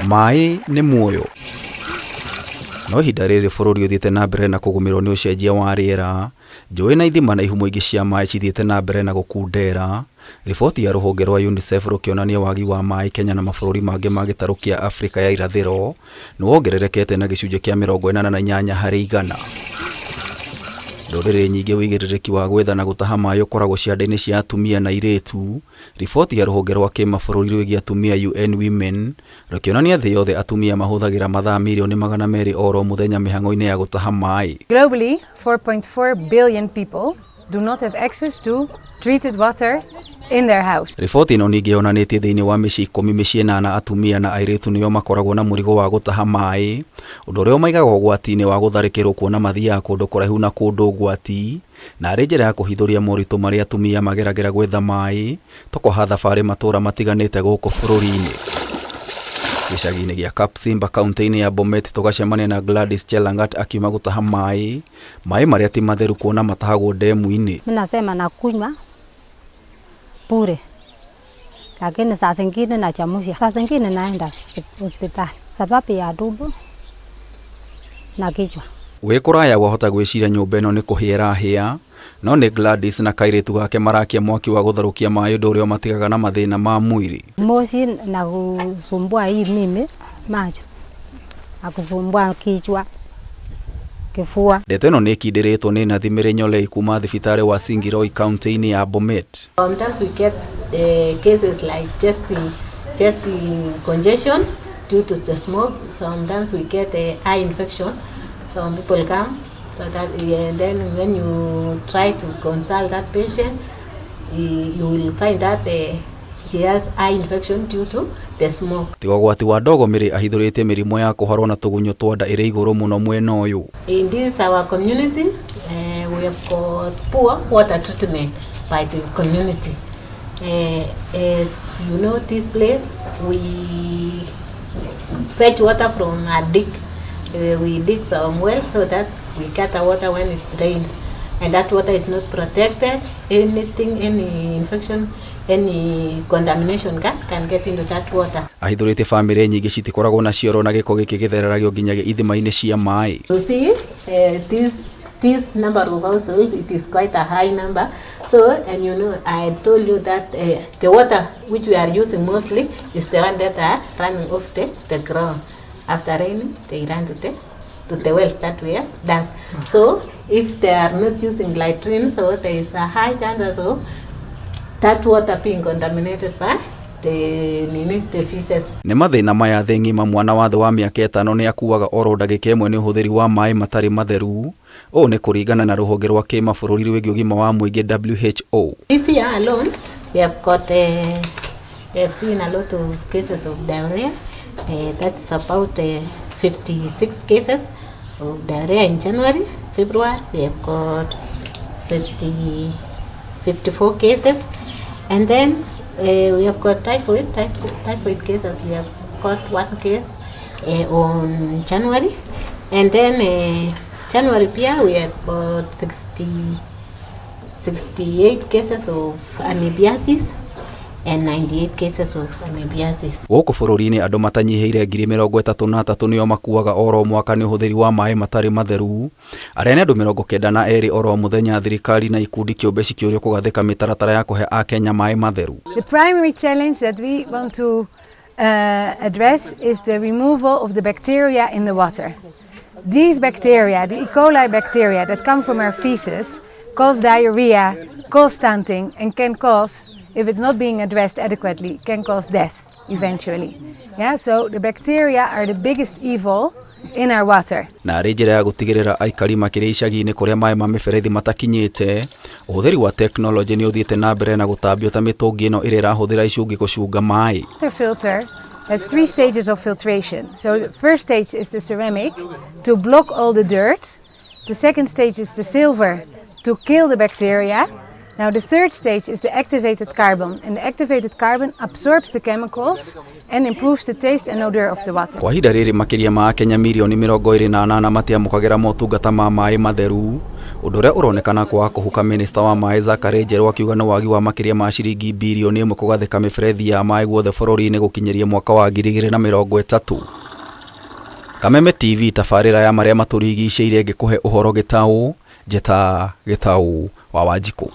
MAAI nĩ muoyo. No ihinda rĩrĩ bũrũri ũthiĩte na mbere na kũgũmĩrwo nĩ ũcenjia wa rĩera, njũĩ na ithima na ihumo ingĩ cia maaĩ cithiĩte na mbere na gũkundera. Riboti ya rũhonge rwa UNICEF rũkĩonania wagi wa maaĩ Kenya na mabũrũri mangĩ ma gĩtarũ kĩa Afrika ya irathĩro nĩ wongererekete na gĩcunjĩ kĩa 88%. Ndũrĩrĩ nyingĩ wĩigĩrĩrĩki wa gwetha na gũtaha maaĩ ũkoragwo ciande-inĩ cia atumia na airĩtu. Riboti ya rũhonge rwa kĩmabũrũri rwĩgiĩ atumia UNWomen rũkĩonania thĩ yothe atumia mahũthagĩra mathaa milioni 200 oro mũthenya mĩhang'o-inĩ ya gũtaha maaĩ. Globally, 4.4 billion people do not have access to treated water in their house. Riboti ĩno ningĩ yonanĩtie thĩinĩ wa mĩciĩ 10 mĩciĩ 8 atumia na airĩtu nĩo makoragwo na mũrigo wa gũtaha maaĩ, ũndũ ũrĩa ũmaigaga ũgwati-inĩ wa gũtharĩkĩrwo kuona mathiaga kũndũ kũraihu na kũndũ ũgwati, na arĩ njĩra ya kũhithũria moritũ marĩa atumia mageragĩra gwetha maaĩ tũkoha thabarĩ matũũra matiganĩte gũkũ bũrũri-inĩ. Gĩcagi-inĩ gĩa Kapsimba kaunti-inĩ ya Bomet tũgacemania na Gladys Chelangat akiuma gũtaha maaĩ marĩa ti matheru kuona matahagwo demu-inĩ. Mimi nasema nakunywa bure, lakini saa zingine nachamusha, saa zingine naenda hospitali sababu ya tumbo na kichwa. We kũraya wahota gwĩciria nyũmba ĩno nĩ kũhĩa ĩrahĩa, no nĩ Gladys na kairĩtu gake marakia mwaki wa gũtharũkia maaĩ ũndũ ũrĩa matigaga na mathĩna ma mwĩrĩ. Moshi na kusumbua hii mimi macho na kusumbua kichwa, kifua. Ndeto ĩno nĩ ĩkindĩrĩtwo nĩ Nathi Mĩrĩ Nyolei kuma thibitarĩ wa Singiroi kaunti-inĩ ya Bomet. Sometimes we get cases like chest congestion due to the smoke. Sometimes we get eye infection. Some people come, so that then when you try to consult that patient, you will find that he has eye infection due to the smoke. Tiga ũgwati wa ndogo Mĩrĩ ahithũrĩtie mĩrimũ ya kũharwo na tũgunyũ twa nda ĩrĩ igũrũ mũno mwena ũyũ. In this our community, we have got poor water treatment by the community. As you know, this place we fetch water from a dig. We dig some wells so that we get the water when it rains, and that water is not protected. Anything, any infection, any contamination can get into that water. Ahithũrĩtie famĩlĩ nyingĩ citikoragwo na cioro na gĩko gĩkĩ gĩthereragio nginyagia ithima-inĩ cia maaĩ. You see, this number of households, it is quite a high number. So, and you know, I told you that the water which we are using mostly is the one that are running off the ground. After raining, they run to the wells that we have done. So, if they are not using latrines, so there is a high chance of that water being contaminated by the feces. Nĩ mathĩna maya thĩ ng'ima mwana wa thĩ wa mĩaka 5 nĩ akuaga oro ndagĩka ĩmwe nĩ ũhũthĩri wa maaĩ matarĩ matheru. Ũũ nĩ kũringana na rũhonge rwa kĩmabũrũri rwĩgiĩ ũgima wa mũingĩ WHO. This year alone, we have seen a lot of cases of diarrhea. That's about 56 cases of diarrhea in January. February, we have got 54 cases. And then we have got typhoid cases. We have got 1 case on January. And then January we have got 68 cases of amoebiasis and 98 cases of amoebiasis. Gũkũ bũrũri-inĩ andũ matanyihĩire 33,000 nĩo makuaga oro mwaka nĩ ũhũthĩri wa maaĩ matarĩ matheru. Arĩa nĩ andũ 92 oro mũthenya thirikari na ikundi kĩũmbe cikĩũrio kũgathĩka mĩtaratara ya kũhe Akenya maaĩ matheru. The primary challenge that we want to address is the removal of the bacteria in the water. These bacteria, the E. coli bacteria that come from our feces, cause diarrhea, cause stunting, and can cause, if it's not being addressed adequately, can cause death eventually. Yeah, so the bacteria are the biggest evil in our water. Na arĩ njĩra ya gũtigĩrĩra aikari makĩria icagi-inĩ kũrĩa maaĩ ma mĩberethi matakinyĩte, ũhũthĩri wa tekinoronjĩ nĩ ũthiĩte na mbere na gũtambio ta mĩtũngi ĩno ĩrĩa ĩrahũthĩra icungi gũcunga maaĩ. Water filter has 3 stages of filtration. So the first stage is the ceramic to block all the dirt. The second stage is the silver to kill the bacteria. Now the third stage is the activated carbon, and the activated carbon absorbs the chemicals and improves the taste and odor of the water. Kwa ihinda rĩrĩ makĩria ma Akenya milioni 28 matiamũkagĩra motungata ma maaĩ matheru, Ũndũ ũrĩa ũronekana kwa kũhuka Minista wa Maĩ Zakari Njerũ akiuga no wagi wa makĩria ma ciringi birioni 1 kũgathĩka mĩberethi ya maĩ guothe bũrũri-inĩ gũkinyĩria mwaka wa 2030. Kameme TV tabarĩra ya marĩa matũrigicĩirie ĩngĩkũhe ũhoro GITAU, njeta GITAU wa WANJIKU.